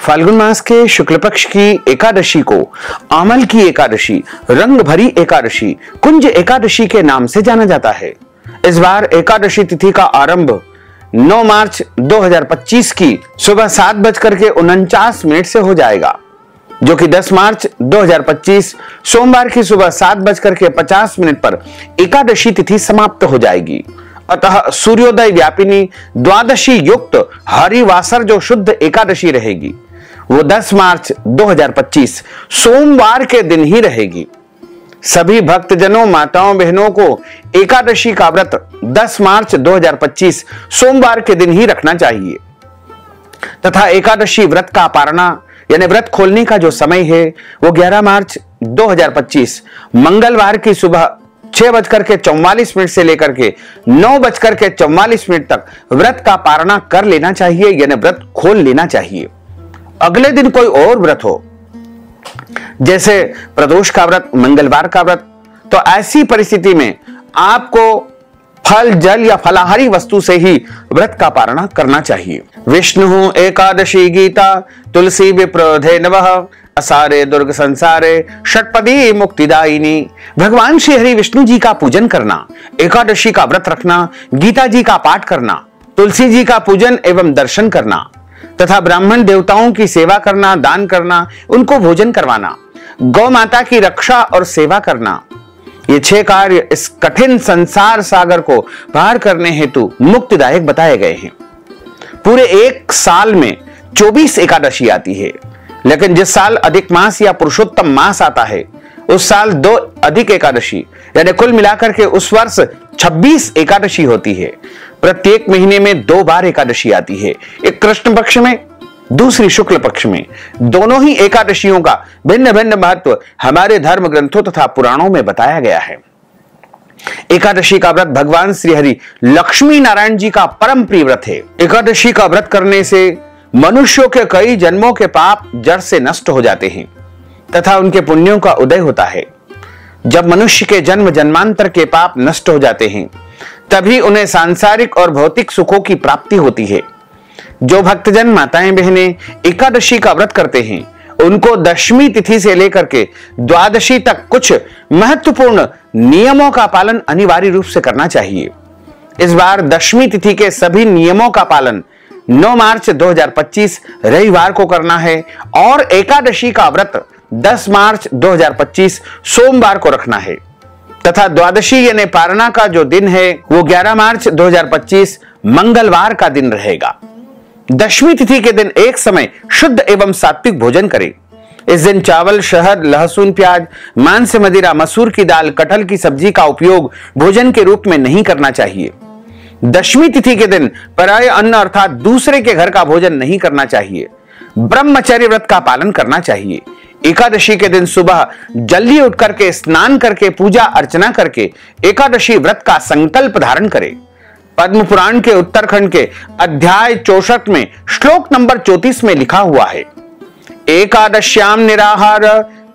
फाल्गुन मास के शुक्ल पक्ष की एकादशी को आमल की एकादशी, रंग भरी एकादशी, कुंज एकादशी के नाम से जाना जाता है। इस बार एकादशी तिथि का आरंभ 9 मार्च 2025 की सुबह 7:49 से हो जाएगा, जो कि 10 मार्च 2025 सोमवार की सुबह 7:50 पर एकादशी तिथि समाप्त हो जाएगी। अतः सूर्योदय व्यापिनी द्वादशी युक्त हरिवासर जो शुद्ध एकादशी रहेगी वो 10 मार्च 2025 सोमवार के दिन ही रहेगी। सभी भक्तजनों, माताओं, बहनों को एकादशी का व्रत 10 मार्च 2025 सोमवार के दिन ही रखना चाहिए तथा एकादशी व्रत का पारणा यानी व्रत खोलने का जो समय है वो 11 मार्च 2025 मंगलवार की सुबह 6:44 से लेकर के 9:44 तक व्रत का पारणा कर लेना चाहिए, यानी व्रत खोल लेना चाहिए। अगले दिन कोई और व्रत हो, जैसे प्रदोष का व्रत, मंगलवार का व्रत, तो ऐसी परिस्थिति में आपको फल, जल या फलाहारी वस्तु से ही व्रत का पारणा करना चाहिए। विष्णु एकादशी गीता तुलसी विप्रोधे नवः असारे दुर्ग संसारे षटपदी मुक्तिदायिनी। भगवान श्री हरि विष्णु जी का पूजन करना, एकादशी का व्रत रखना, गीता जी का पाठ करना, तुलसी जी का पूजन एवं दर्शन करना तथा ब्राह्मण देवताओं की सेवा करना, दान करना, उनको भोजन करवाना, गौ माता की रक्षा और सेवा करना, ये 6 कार्य इस कठिन संसार सागर को पार करने हेतु मुक्तिदायक बताए गए हैं। पूरे एक साल में 24 एकादशी आती है, लेकिन जिस साल अधिक मास या पुरुषोत्तम मास आता है उस साल 2 अधिक एकादशी यानी कुल मिलाकर के उस वर्ष 26 एकादशी होती है। प्रत्येक महीने में 2 बार एकादशी आती है, एक कृष्ण पक्ष में, दूसरी शुक्ल पक्ष में। दोनों ही एकादशियों का भिन्न भिन्न महत्व हमारे धर्म ग्रंथों तथा पुराणों में बताया गया है। एकादशी का व्रत भगवान श्री हरि लक्ष्मी नारायण जी का परम प्रिय व्रत है। एकादशी का व्रत करने से मनुष्यों के कई जन्मों के पाप जड़ से नष्ट हो जाते हैं तथा उनके पुण्यों का उदय होता है। जब मनुष्य के जन्म जन्मांतर के पाप नष्ट हो जाते हैं तभी उन्हें सांसारिक और भौतिक सुखों की प्राप्ति होती है। जो भक्तजन, माताएं, बहनें एकादशी का व्रत करते हैं उनको दशमी तिथि से लेकर के द्वादशी तक कुछ महत्वपूर्ण नियमों का पालन अनिवार्य रूप से करना चाहिए। इस बार दशमी तिथि के सभी नियमों का पालन 9 मार्च 2025 रविवार को करना है और एकादशी का व्रत 10 मार्च 2025 सोमवार को रखना है तथा द्वादशी यानी पारणा का जो दिन है वो 11 मार्च 2025 मंगलवार का दिन रहेगा। दशमी तिथि के दिन एक समय शुद्ध एवं सात्विक भोजन करें। इस दिन चावल, शहद, लहसुन, प्याज, मांस, मदिरा, मसूर की दाल, कटहल की सब्जी का उपयोग भोजन के रूप में नहीं करना चाहिए। दशमी तिथि के दिन पराय अन्न अर्थात दूसरे के घर का भोजन नहीं करना चाहिए। ब्रह्मचर्य व्रत का पालन करना चाहिए। एकादशी के दिन सुबह जल्दी उठ करके स्नान करके पूजा अर्चना करके एकादशी व्रत का संकल्प धारण करें। पद्म पुराण के उत्तरखंड के अध्याय 64 में श्लोक नंबर 34 में लिखा हुआ है, एकादश्याम निराहार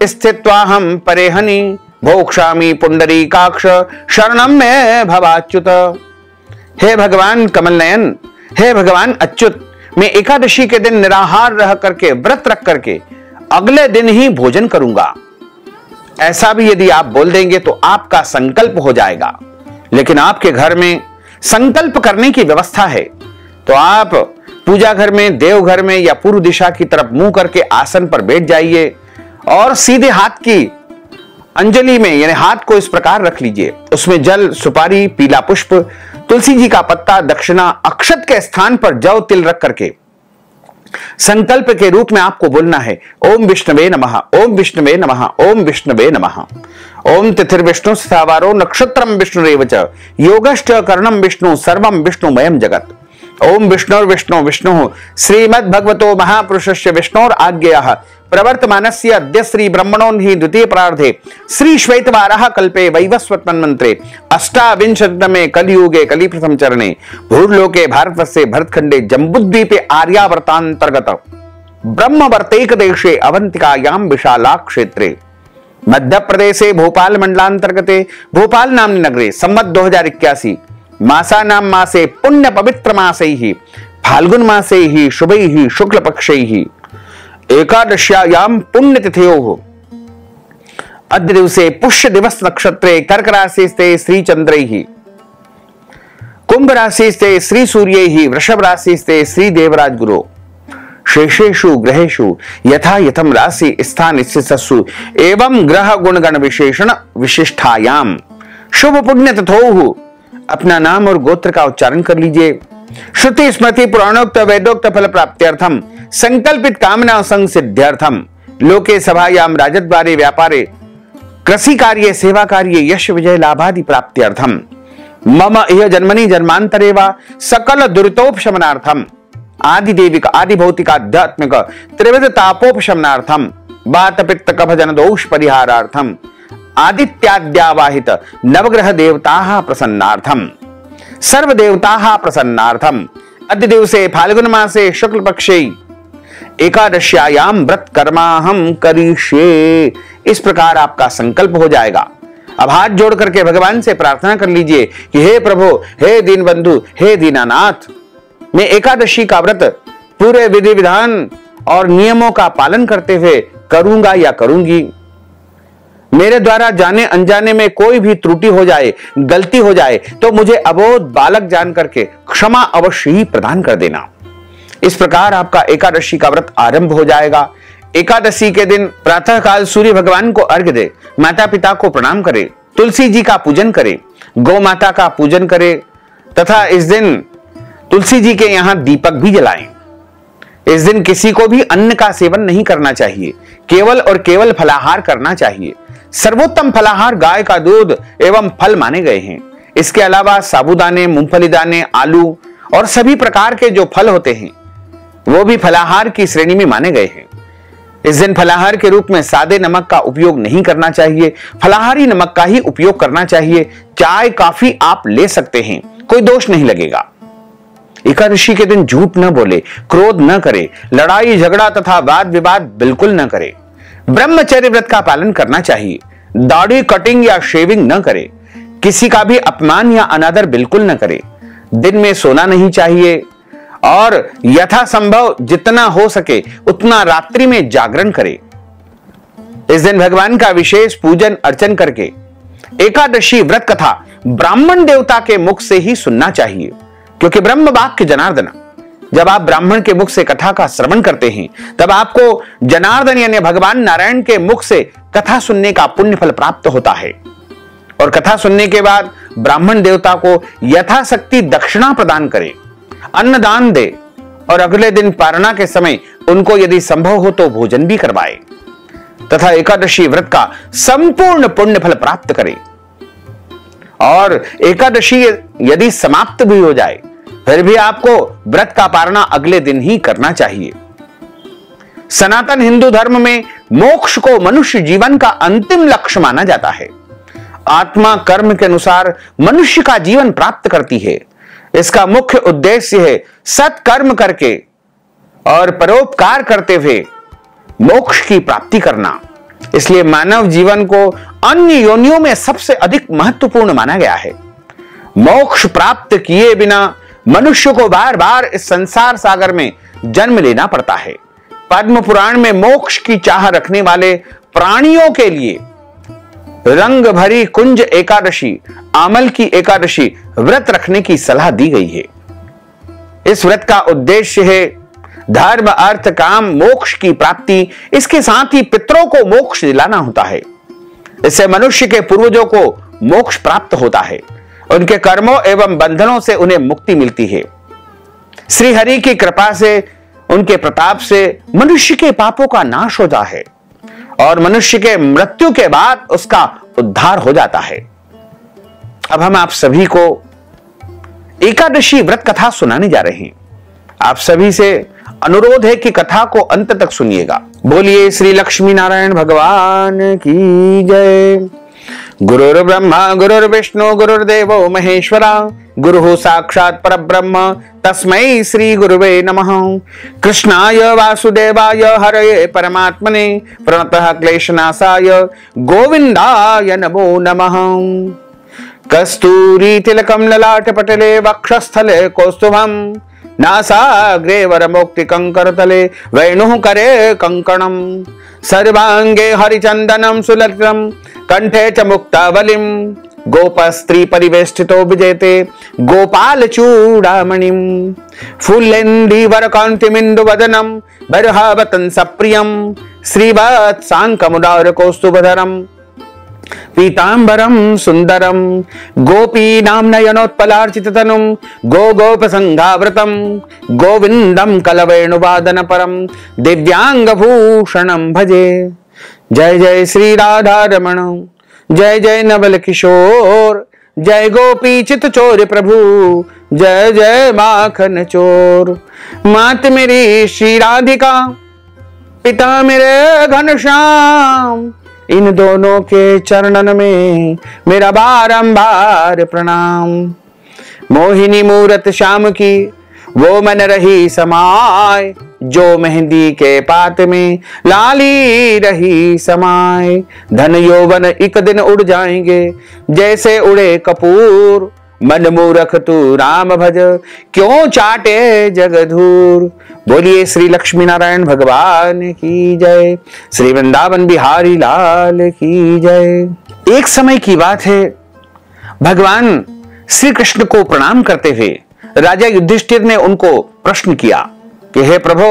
स्थित्वाहम परेहनि भोक्ष्यामि पुंडरीकाक्ष शरणम में भवाच्युत। हे भगवान कमल नयन, हे भगवान अच्युत, मैं एकादशी के दिन निराहार रह करके व्रत रख करके अगले दिन ही भोजन करूंगा। ऐसा भी यदि आप बोल देंगे तो आपका संकल्प हो जाएगा। लेकिन आपके घर में संकल्प करने की व्यवस्था है तो आप पूजा घर में, देवघर में या पूर्व दिशा की तरफ मुंह करके आसन पर बैठ जाइए और सीधे हाथ की अंजलि में यानी हाथ को इस प्रकार रख लीजिए। उसमें जल, सुपारी, पीला पुष्प, तुलसी जी का पत्ता, दक्षिणा, अक्षत के स्थान पर जौ, तिल रख करके संकल्प के रूप में आपको बोलना है, ओम विष्णवे नमः, ओम विष्णवे नमः, ओम विष्णवे नमः। ओम तिथिर्विष्णु स्थावारो नक्षत्रम विष्णुरेव च योगश्च कर्णम विष्णु सर्वम विष्णुमयम जगत। ओम विष्णुर्विष्णु विष्णु श्रीमद्भगवतो महापुरुषस्य विष्णोर आज्ञया प्रवर्तमानस्य अद्य श्री ब्रह्मणोन्हि द्वितीय प्रार्धे श्री श्वेतवाराह कल्पे वैवस्वत मन्वन्तरे अष्टाविंशतितमे कलियुगे कलिप्रथम चरणे भूर्लोके भारतवर्षे भरतखंडे जम्बूद्वीपे आर्यावर्तांतर्गत ब्रह्मवर्तैक देशे अवंतिकायां विशाला क्षेत्रे मध्य प्रदेशे भोपाल मंडलांतर्गते भोपाल नामनि नगरे सम्मत 2081 मासानां मासे पुण्य पवित्र मासैः फाल्गुन मासैः शुभैः शुक्ल पक्षैः एकादश्यायाम पुण्यतिथयोः अद्य दिवसे पुष्य दिवस नक्षत्रे कर्क राशिस्ते श्री चंद्रैः, कुंभ राशिस्ते श्री सूर्यैः, वृषभ राशिस्ते श्री देवराज गुरु, शेषेषु ग्रहेषु यथा यथम राशि स्थान स्थितस्सु एवं ग्रह गुण गण विशेषण विशिष्टायाम शुभ पुण्य तिथौ। अपना नाम और गोत्र का उच्चारण कर लीजिए। श्रुति स्मृति पुराणोक्त वेदोक्त फल प्राप्त्यर्थम संकल्पित कामना संग सिद्ध्यर्थम लोके सभायाम राजद्वारे व्यापारे कृषि कार्य सेवा कार्य यश विजय लाभादि प्राप्त्यर्थम मम इह जन्मनि जन्मांतरे वा सकल दुरितोपशमनार्थम आदि देविक आदि भौतिक आध्यात्मिक त्रिविध तापोपशमनार्थम वात पित्त कफ जन दोष परिहारार्थम आदित्याद्यावाहित नवग्रह देवताः प्रसन्नार्थम सर्व देवताः प्रसन्नार्थम अद्य दिवसे फाल्गुन मासे शुक्ल पक्षे एकादश्यायाम व्रत कर्माहम करिष्ये। इस प्रकार आपका संकल्प हो जाएगा। अब हाथ जोड़ करके भगवान से प्रार्थना कर लीजिए कि हे प्रभु, हे दीनबंधु, हे दीनानाथ, मैं एकादशी का व्रत पूरे विधि विधान और नियमों का पालन करते हुए करूंगा या करूंगी। मेरे द्वारा जाने अनजाने में कोई भी त्रुटि हो जाए, गलती हो जाए तो मुझे अबोध बालक जान करके क्षमा अवश्य ही प्रदान कर देना। इस प्रकार आपका एकादशी का व्रत आरंभ हो जाएगा। एकादशी के दिन प्रातः काल सूर्य भगवान को अर्घ्य दे, माता पिता को प्रणाम करे, तुलसी जी का पूजन करे, गौ माता का पूजन करे तथा इस दिन तुलसी जी के यहां दीपक भी जलाएं। इस दिन किसी को भी अन्न का सेवन नहीं करना चाहिए, केवल और केवल फलाहार करना चाहिए। सर्वोत्तम फलाहार गाय का दूध एवं फल माने गए हैं। इसके अलावा साबूदाने, मूंगफली दाने, आलू और सभी प्रकार के जो फल होते हैं वो भी फलाहार की श्रेणी में माने गए हैं। इस दिन फलाहार के रूप में सादे नमक का उपयोग नहीं करना चाहिए, फलाहारी नमक का ही उपयोग करना चाहिए। चाय कॉफी आप ले सकते हैं, कोई दोष नहीं लगेगा। एकादशी के दिन झूठ न बोले, क्रोध न करे, लड़ाई झगड़ा तथा वाद विवाद बिल्कुल न करे। ब्रह्मचर्य व्रत का पालन करना चाहिए। दाढ़ी कटिंग या शेविंग न करे, किसी का भी अपमान या अनादर बिल्कुल न करे। दिन में सोना नहीं चाहिए और यथासंभव जितना हो सके उतना रात्रि में जागरण करे। इस दिन भगवान का विशेष पूजन अर्चन करके एकादशी व्रत कथा ब्राह्मण देवता के मुख से ही सुनना चाहिए, क्योंकि ब्रह्म वाक्य जनार्दन, जब आप ब्राह्मण के मुख से कथा का श्रवण करते हैं तब आपको जनार्दन यानी भगवान नारायण के मुख से कथा सुनने का पुण्य फल प्राप्त होता है। और कथा सुनने के बाद ब्राह्मण देवता को यथाशक्ति दक्षिणा प्रदान करें, अन्नदान दे और अगले दिन पारणा के समय उनको यदि संभव हो तो भोजन भी करवाए तथा एकादशी व्रत का संपूर्ण पुण्य फल प्राप्त करें। और एकादशी यदि समाप्त भी हो जाए फिर भी आपको व्रत का पारणा अगले दिन ही करना चाहिए। सनातन हिंदू धर्म में मोक्ष को मनुष्य जीवन का अंतिम लक्ष्य माना जाता है। आत्मा कर्म के अनुसार मनुष्य का जीवन प्राप्त करती है। इसका मुख्य उद्देश्य है सत्कर्म करके और परोपकार करते हुए मोक्ष की प्राप्ति करना। इसलिए मानव जीवन को अन्य योनियों में सबसे अधिक महत्वपूर्ण माना गया है। मोक्ष प्राप्त किए बिना मनुष्य को बार बार इस संसार सागर में जन्म लेना पड़ता है। पद्म पुराण में मोक्ष की चाह रखने वाले प्राणियों के लिए रंग भरी कुंज एकादशी, आमल की एकादशी व्रत रखने की सलाह दी गई है। इस व्रत का उद्देश्य है धर्म अर्थ काम मोक्ष की प्राप्ति। इसके साथ ही पितरों को मोक्ष दिलाना होता है। इससे मनुष्य के पूर्वजों को मोक्ष प्राप्त होता है, उनके कर्मों एवं बंधनों से उन्हें मुक्ति मिलती है। श्री हरि की कृपा से, उनके प्रताप से मनुष्य के पापों का नाश होता है और मनुष्य के मृत्यु के बाद उसका उद्धार हो जाता है। अब हम आप सभी को एकादशी व्रत कथा सुनाने जा रहे हैं। आप सभी से अनुरोध है कि कथा को अंत तक सुनिएगा। बोलिए श्री लक्ष्मी नारायण भगवान की जय। गुरुर्ब्रह्मा गुरुर्विष्णु गुरुर्देवो महेश्वरा, गुरुः साक्षात् परब्रह्म तस्मै श्री गुरुवे नमः। कृष्णाय वासुदेवाय हरये परमात्मने प्रणतः क्लेशनाशाय गोविंदाय नमो नमः। कस्तूरी तिलकं ललाटपटले वक्षस्थले कौस्तुभं नासाग्रे वरमोक्ति कंकर तले वेणुः करे कंकणम सर्वांगे हरिचंदनम सुललितम कंठे च मुक्तावलिम गोपस्त्री परिवेष्टितो विजयते गोपाल चूड़ामणिम फुल्लेन्दीवर कांतिमिंदु वदनम बरहावतन सप्रियम श्रीवत्सांकमुदार कौस्तुभधरम पीतांबरम सुंदरम गोपीनां नयनोत्पलार्चिततनुं गोपसंघावृतं गोविंदं कलवेणुवादन परम दिव्यांगभूषणं भजे। जय जय श्री राधा रमण, जय जय नवल किशोर, जय गोपी चित चोर प्रभु, जय जय माखन चोर। मात मेरी श्री राधिका, पिता मेरे घनश्याम, इन दोनों के चरणन में मेरा बारंबार प्रणाम। मोहिनी मूरत श्याम की वो मन रही समाय, जो मेहंदी के पात में लाली रही समाय। धन यौवन एक दिन उड़ जाएंगे जैसे उड़े कपूर, मन मूरख तू राम भज क्यों चाटे जगधूर। बोलिए श्री लक्ष्मी नारायण भगवान की जय, श्री वृंदावन बिहारी लाल की जय। एक समय की बात है, भगवान श्री कृष्ण को प्रणाम करते हुए राजा युधिष्ठिर ने उनको प्रश्न किया कि हे प्रभु,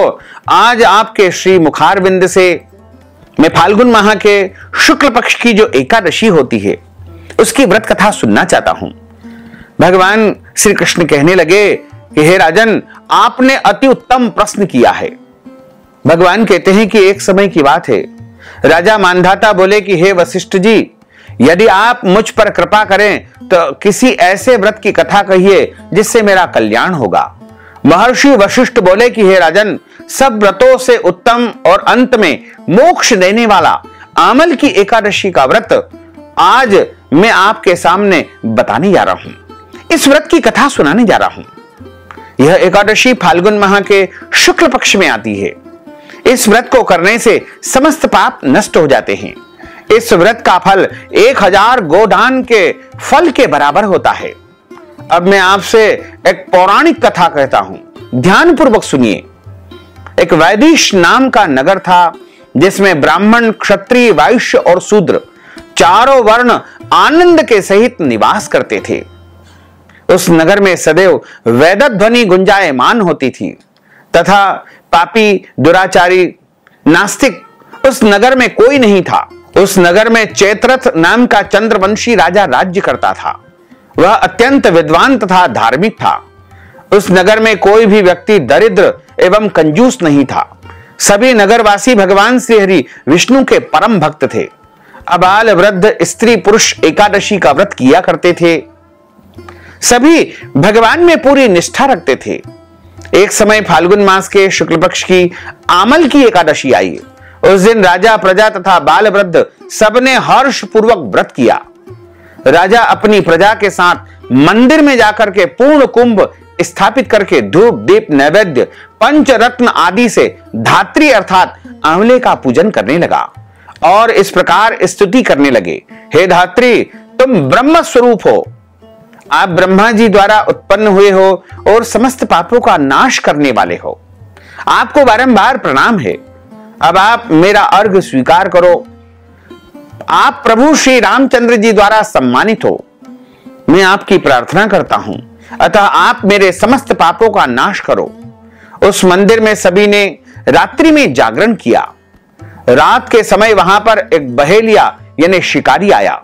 आज आपके श्री मुखारविंद से मैं फाल्गुन माह के शुक्ल पक्ष की जो एकादशी होती है उसकी व्रत कथा सुनना चाहता हूं। भगवान श्री कृष्ण कहने लगे कि हे राजन, आपने अति उत्तम प्रश्न किया है। भगवान कहते हैं कि एक समय की बात है, राजा मानधाता बोले कि हे वशिष्ठ जी, यदि आप मुझ पर कृपा करें तो किसी ऐसे व्रत की कथा कहिए जिससे मेरा कल्याण होगा। महर्षि वशिष्ठ बोले कि हे राजन, सब व्रतों से उत्तम और अंत में मोक्ष देने वाला आमल की एकादशी का व्रत आज मैं आपके सामने बताने जा रहा हूं, इस व्रत की कथा सुनाने जा रहा हूं। यह एकादशी फाल्गुन माह के शुक्ल पक्ष में आती है। इस व्रत को करने से समस्त पाप नष्ट हो जाते हैं। इस व्रत का फल 1000 गोदान के फल के बराबर होता है। अब मैं आपसे एक पौराणिक कथा कहता हूं, ध्यान पूर्वक सुनिए। एक वैदिश नाम का नगर था जिसमें ब्राह्मण, क्षत्रिय, वैश्य और शूद्र चारों वर्ण आनंद के सहित निवास करते थे। उस नगर में सदैव वेद ध्वनि गुंजायमान होती थी तथा पापी, दुराचारी, नास्तिक उस नगर में कोई नहीं था। उस नगर में चैत्रथ नाम का चंद्रवंशी राजा राज्य करता था। वह अत्यंत विद्वान तथा धार्मिक था। उस नगर में कोई भी व्यक्ति दरिद्र एवं कंजूस नहीं था। सभी नगरवासी भगवान श्री हरि विष्णु के परम भक्त थे। अबाल, वृद्ध, स्त्री, पुरुष एकादशी का व्रत किया करते थे। सभी भगवान में पूरी निष्ठा रखते थे। एक समय फाल्गुन मास के शुक्ल पक्ष की आमल की एकादशी आई। उस दिन राजा, प्रजा तथा बाल, वृद्ध सबने हर्ष पूर्वक व्रत किया। राजा अपनी प्रजा के साथ मंदिर में जाकर के पूर्ण कुंभ स्थापित करके धूप, दीप, नैवेद्य, पंचरत्न आदि से धात्री अर्थात आंवले का पूजन करने लगा और इस प्रकार स्तुति करने लगे, हे धात्री, तुम ब्रह्म स्वरूप हो, आप ब्रह्मा जी द्वारा उत्पन्न हुए हो और समस्त पापों का नाश करने वाले हो। आपको बारंबार प्रणाम है। अब आप मेरा अर्घ स्वीकार करो। आप प्रभु श्री रामचंद्र जी द्वारा सम्मानित हो। मैं आपकी प्रार्थना करता हूं, अतः आप मेरे समस्त पापों का नाश करो। उस मंदिर में सभी ने रात्रि में जागरण किया। रात के समय वहां पर एक बहेलिया यानी शिकारी आया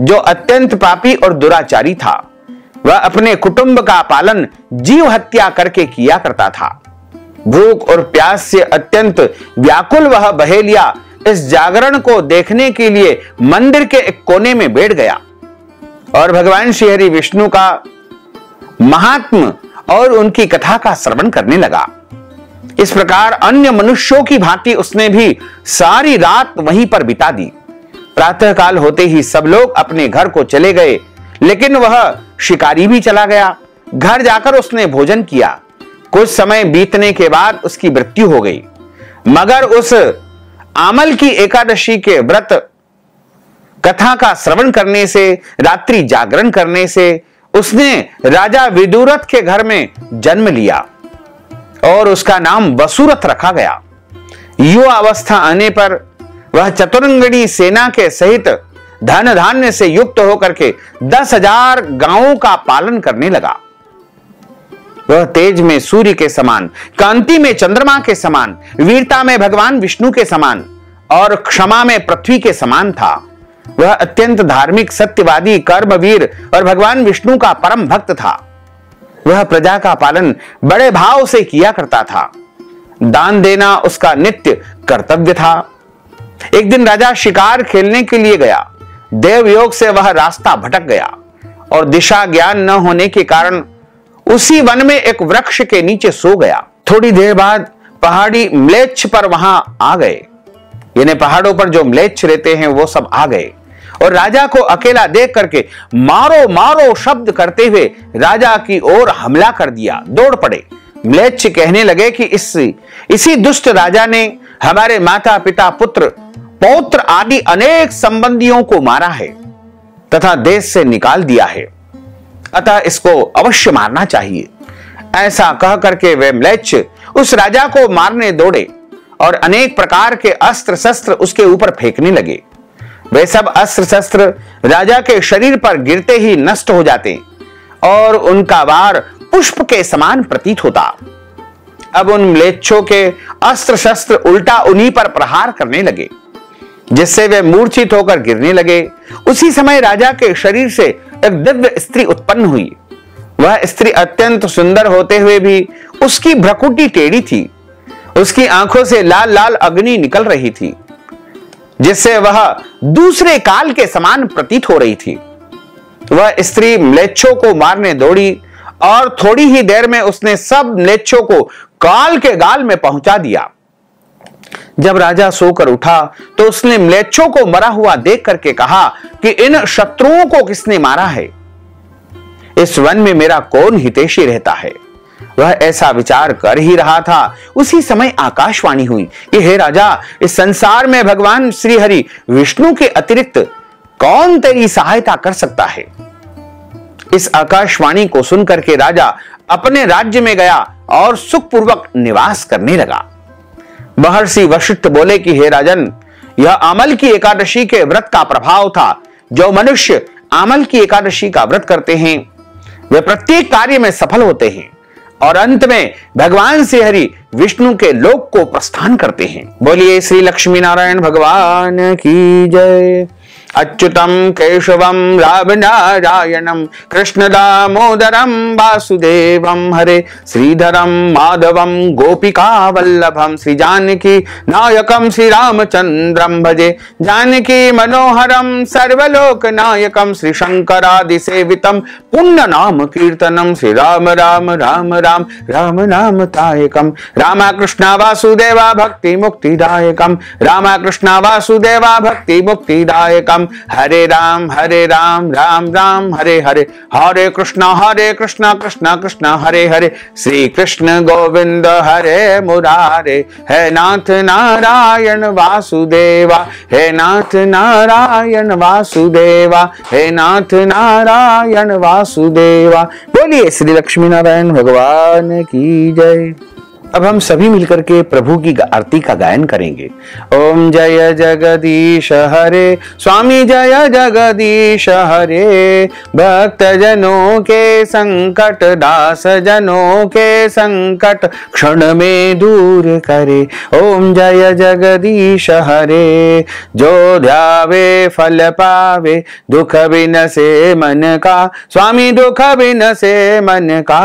जो अत्यंत पापी और दुराचारी था। वह अपने कुटुंब का पालन जीव हत्या करके किया करता था। भूख और प्यास से अत्यंत व्याकुल वह बहेलिया इस जागरण को देखने के लिए मंदिर के एक कोने में बैठ गया और भगवान श्री हरि विष्णु का महात्म और उनकी कथा का श्रवण करने लगा। इस प्रकार अन्य मनुष्यों की भांति उसने भी सारी रात वहीं पर बिता दी। प्रातः काल होते ही सब लोग अपने घर को चले गए, लेकिन वह शिकारी भी चला गया। घर जाकर उसने भोजन किया। कुछ समय बीतने के बाद उसकी मृत्यु हो गई। मगर उस आमल की एकादशी के व्रत कथा का श्रवण करने से, रात्रि जागरण करने से उसने राजा विदुरथ के घर में जन्म लिया। और उसका नाम वसुरथ रखा गया। युवा अवस्था आने पर वह चतुरंगणी सेना के सहित धन धान्य से युक्त होकर के 10,000 गांवों का पालन करने लगा। वह तेज में सूर्य के समान, कांति में चंद्रमा के समान, वीरता में भगवान विष्णु के समान और क्षमा में पृथ्वी के समान था। वह अत्यंत धार्मिक, सत्यवादी, कर्मवीर और भगवान विष्णु का परम भक्त था। वह प्रजा का पालन बड़े भाव से किया करता था। दान देना उसका नित्य कर्तव्य था। एक दिन राजा शिकार खेलने के लिए गया। देवयोग से वह रास्ता भटक गया और दिशा ज्ञान न होने के कारण उसी वन में एक वृक्ष के नीचे सो गया। थोड़ी देर बाद पहाड़ी म्लेच्छ पर वहां आ गए, यानी पहाड़ों पर जो म्लेच्छ रहते हैं वो सब आ गए और राजा को अकेला देख करके मारो मारो शब्द करते हुए राजा की ओर हमला कर दिया। दौड़ पड़े। म्लेच्छ कहने लगे कि इसी दुष्ट राजा ने हमारे माता पिता, पुत्र, पौत्र आदि अनेक संबंधियों को मारा है तथा देश से निकाल दिया है, अतः इसको अवश्य मारना चाहिए। ऐसा कह करके वे म्लेच्छ उस राजा को मारने दौड़े और अनेक प्रकार के अस्त्र शस्त्र उसके ऊपर फेंकने लगे। वे सब अस्त्र शस्त्र राजा के शरीर पर गिरते ही नष्ट हो जाते और उनका वार पुष्प के समान प्रतीत होता। अब उन म्लेच्छों के अस्त्र शस्त्र उल्टा उन्हीं पर प्रहार करने लगे, जिससे वे मूर्छित होकर गिरने लगे। उसी समय राजा के शरीर से एक दिव्य स्त्री उत्पन्न हुई। वह स्त्री अत्यंत सुंदर होते हुए भी उसकी भ्रकुटी टेढ़ी थी। उसकी आंखों से लाल लाल अग्नि निकल रही थी, जिससे वह दूसरे काल के समान प्रतीत हो रही थी। वह स्त्री म्लेच्छों को मारने दौड़ी और थोड़ी ही देर में उसने सब म्लेच्छों को काल के गाल में पहुंचा दिया। जब राजा सोकर उठा तो उसने म्लेच्छों को मरा हुआ देख करके कहा कि इन शत्रुओं को किसने मारा है? इस वन में मेरा कौन हितैषी रहता है? वह ऐसा विचार कर ही रहा था, उसी समय आकाशवाणी हुई कि हे राजा, इस संसार में भगवान श्री हरि विष्णु के अतिरिक्त कौन तेरी सहायता कर सकता है? इस आकाशवाणी को सुनकर के राजा अपने राज्य में गया और सुखपूर्वक निवास करने लगा। महर्षि वशिष्ठ बोले कि हे राजन, यह आमल की एकादशी के व्रत का प्रभाव था। जो मनुष्य आमल की एकादशी का व्रत करते हैं वे प्रत्येक कार्य में सफल होते हैं और अंत में भगवान श्री हरि विष्णु के लोक को प्रस्थान करते हैं। बोलिए श्री लक्ष्मी नारायण भगवान की जय। अच्युतम केशवम राम नारायणम कृष्ण दामोदरम वासुदेवम हरे श्रीधरम माधवम गोपिका वल्लभम श्री जानकी नायकम श्री रामचंद्रम भजे जानकी मनोहरम सर्वलोक नायकम श्री शंकरादि सेवितम पुण्य नाम कीर्तनम श्री राम राम राम राम राम नाम तायकम रामा कृष्णा वासुदेवा भक्ति मुक्तिदायकम रामा कृष्णा वासुदेवा भक्ति मुक्तिदायकम हरे राम राम राम हरे हरे हरे कृष्णा कृष्णा कृष्णा हरे हरे श्री कृष्ण गोविंद हरे मुरारे हे नाथ नारायण वासुदेवा हे नाथ नारायण वासुदेवा हे नाथ नारायण वासुदेवा। बोलिए श्री लक्ष्मी नारायण भगवान की जय। अब हम सभी मिलकर के प्रभु की आरती का गायन करेंगे। ओम जय जगदीश हरे स्वामी जय जगदीश हरे भक्त जनों के संकट दास जनों के संकट क्षण में दूर करे। ओम जय जगदीश हरे जो ध्यावे फल पावे दुख बिन से मन का स्वामी दुख बिन से मन का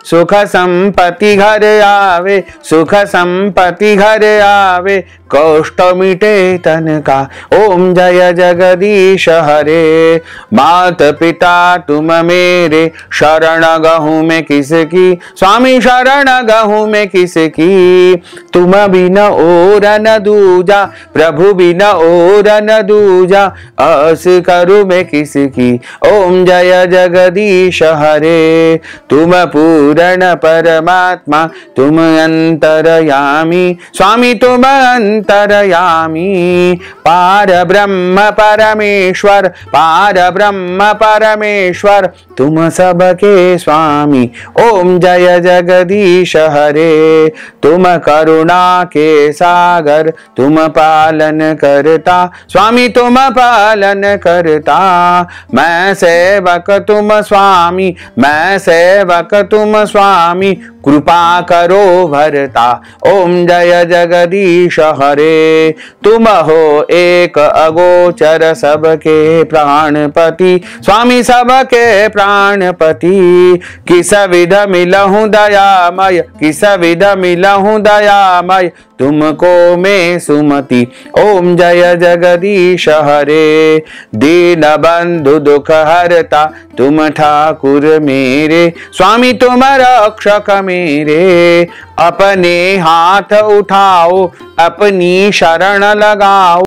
सुख संपत्ति घर आवे सुख संपत्ति घर आवे कष्ट मिटे तन का। ओम जय जगदीश हरे मात पिता तुम मेरे शरण गहूं में किसकी स्वामी शरण गहूं में किसकी तुम बिन और न दूजा प्रभु बिन और न दूजा आस करूं मैं किसकी। ओम जय जगदीश हरे तुम पूर्ण परमात्मा तुम अंतरयामी, स्वामी तुम अंतरयामी। पार ब्रह्म परमेश्वर, पार ब्रह्म परमेश्वर, तुम सबके स्वामी। ओम जय जगदीश हरे, तुम करुणा के सागर, तुम पालन करता, स्वामी तुम पालन करता। मैं सेवक तुम स्वामी, मैं सेवक तुम स्वामी, कृपा करो भरता। ओम जय जगदीश हरे, तुम हो एक अगोचर सबके प्राणपति, स्वामी सबके प्राणपति। किस विध मिलहूं दयामय, किस विध मिलहूं दयामय, तुमको मैं सुमति। ओम जय जगदीश हरे, दीन बंधु दुख हरता, तुम ठाकुर मेरे, स्वामी तुम रक्षक मेरे। अपने हाथ उठाओ, अपनी शरण लगाओ।